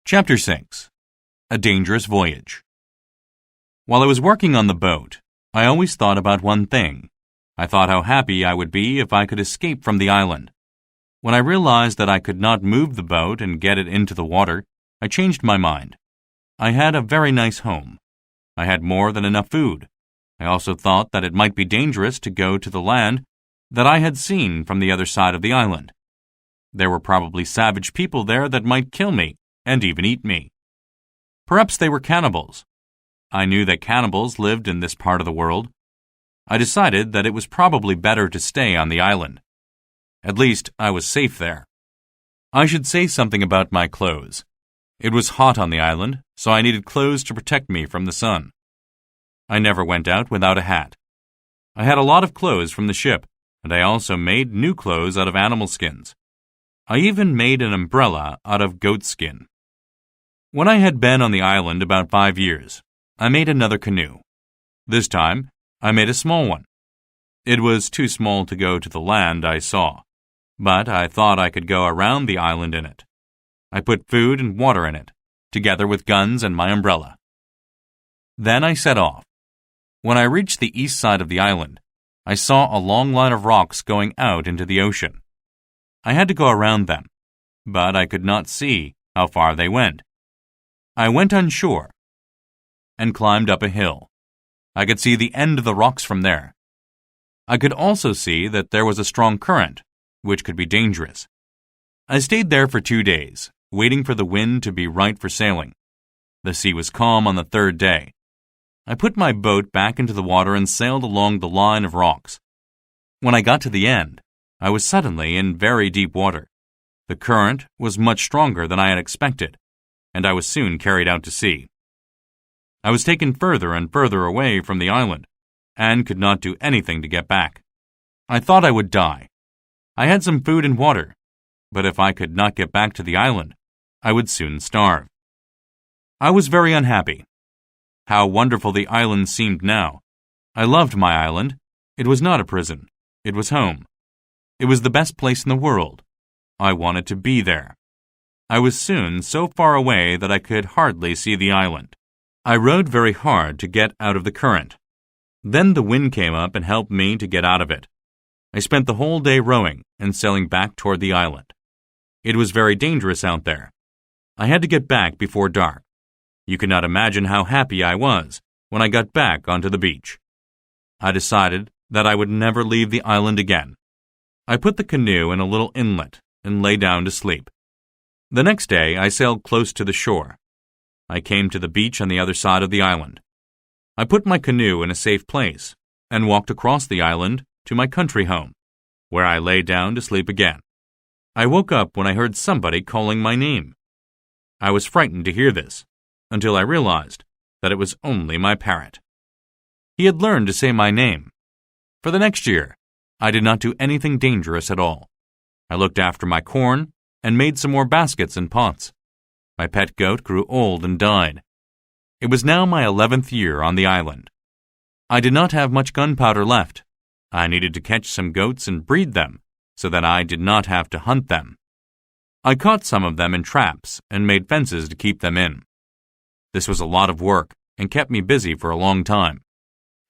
Chapter 6. A Dangerous Voyage. While I was working on the boat, I always thought about one thing. I thought how happy I would be if I could escape from the island. When I realized that I could not move the boat and get it into the water, I changed my mind. I had a very nice home. I had more than enough food. I also thought that it might be dangerous to go to the land that I had seen from the other side of the island. There were probably savage people there that might kill me and even eat me. Perhaps they were cannibals. I knew that cannibals lived in this part of the world. I decided that it was probably better to stay on the island. At least I was safe there. I should say something about my clothes. It was hot on the island, so I needed clothes to protect me from the sun. I never went out without a hat. I had a lot of clothes from the ship, and I also made new clothes out of animal skins. I even made an umbrella out of goat skin. When I had been on the island about 5 years, I made another canoe. This time, I made a small one. It was too small to go to the land I saw, but I thought I could go around the island in it. I put food and water in it, together with guns and my umbrella. Then I set off. When I reached the east side of the island, I saw a long line of rocks going out into the ocean. I had to go around them, but I could not see how far they went. I went on shore and climbed up a hill. I could see the end of the rocks from there. I could also see that there was a strong current, which could be dangerous. I stayed there for 2 days, waiting for the wind to be right for sailing. The sea was calm on the 3rd day. I put my boat back into the water and sailed along the line of rocks. When I got to the end, I was suddenly in very deep water. The current was much stronger than I had expected, and I was soon carried out to sea. I was taken further and further away from the island, and could not do anything to get back. I thought I would die. I had some food and water, but if I could not get back to the island, I would soon starve. I was very unhappy. How wonderful the island seemed now. I loved my island. It was not a prison. It was home. It was the best place in the world. I wanted to be there. I was soon so far away that I could hardly see the island. I rowed very hard to get out of the current. Then the wind came up and helped me to get out of it. I spent the whole day rowing and sailing back toward the island. It was very dangerous out there. I had to get back before dark. You cannot imagine how happy I was when I got back onto the beach. I decided that I would never leave the island again. I put the canoe in a little inlet and lay down to sleep. The next day, I sailed close to the shore. I came to the beach on the other side of the island. I put my canoe in a safe place and walked across the island to my country home, where I lay down to sleep again. I woke up when I heard somebody calling my name. I was frightened to hear this, until I realized that it was only my parrot. He had learned to say my name. For the next year, I did not do anything dangerous at all. I looked after my corn and made some more baskets and pots. My pet goat grew old and died. It was now my 11th year on the island. I did not have much gunpowder left. I needed to catch some goats and breed them so that I did not have to hunt them. I caught some of them in traps and made fences to keep them in. This was a lot of work and kept me busy for a long time.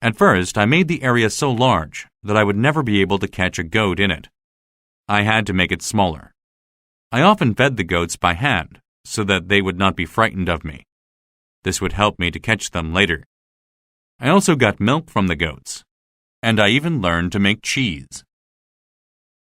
At first, I made the area so large that I would never be able to catch a goat in it. I had to make it smaller. I often fed the goats by hand so that they would not be frightened of me. This would help me to catch them later. I also got milk from the goats, and I even learned to make cheese.